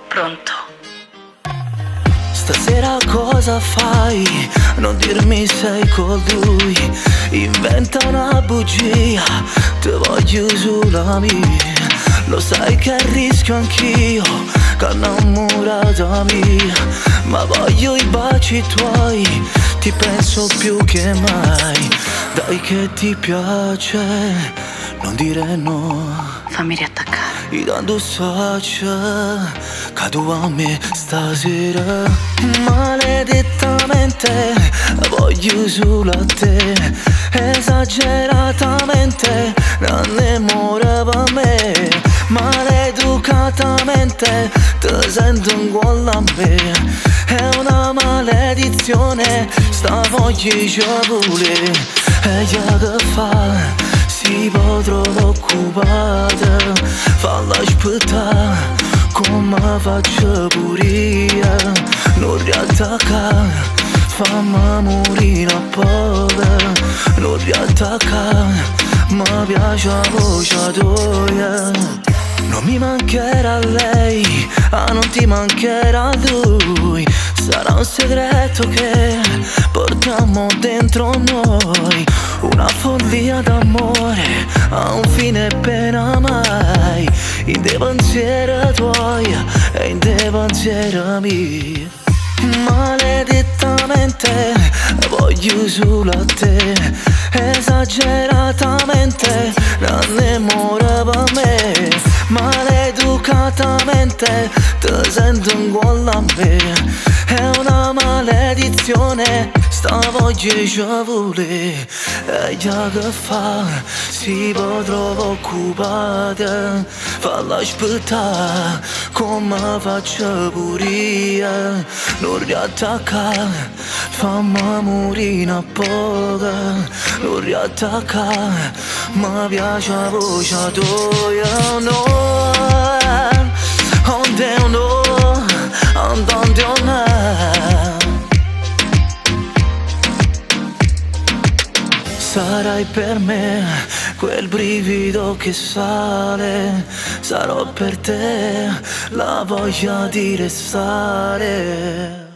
Pronto? Stasera cosa fai? Non dirmi sei con lui. Inventa una bugia, te voglio sulla mia. Lo sai che rischio anch'io, che innamorata mia. Ma voglio i baci tuoi, ti penso più che mai. Dai che ti piace, non dire no. Fammi riattaccare. I dando saccia, cado a me stasera. Maledettamente voglio solo a te. Esageratamente innamorava me. Maleducatamente ti sento uguale a me. È una maledizione, sta voglia pure. E già che fa? Si potrà occupata, falla aspettare come faccio pure io. Non riattaccare, fammi morire a poco. Non riattaccare, mi piace la voce tua. Non mi mancherà lei, non ti mancherà lui. Sarà un segreto che portiamo dentro noi. Una follia d'amore a un fine pena mai. In dei pensieri tuoi e in dei pensieri miei. Maledettamente voglio solo a te. Esageratamente innamorava me. Maleducatamente ti sento uguale a me. È una maledizione, sta voglia vuole. E già che fa? Si potrà occupare. Falla aspettare come faccio pure io. Non riattaccare, fammi morire a poco. Non riattaccare, mi piace la voce tua. No, onde no, onde no. Sarai per me quel brivido che sale. Sarò per te la voglia di restare.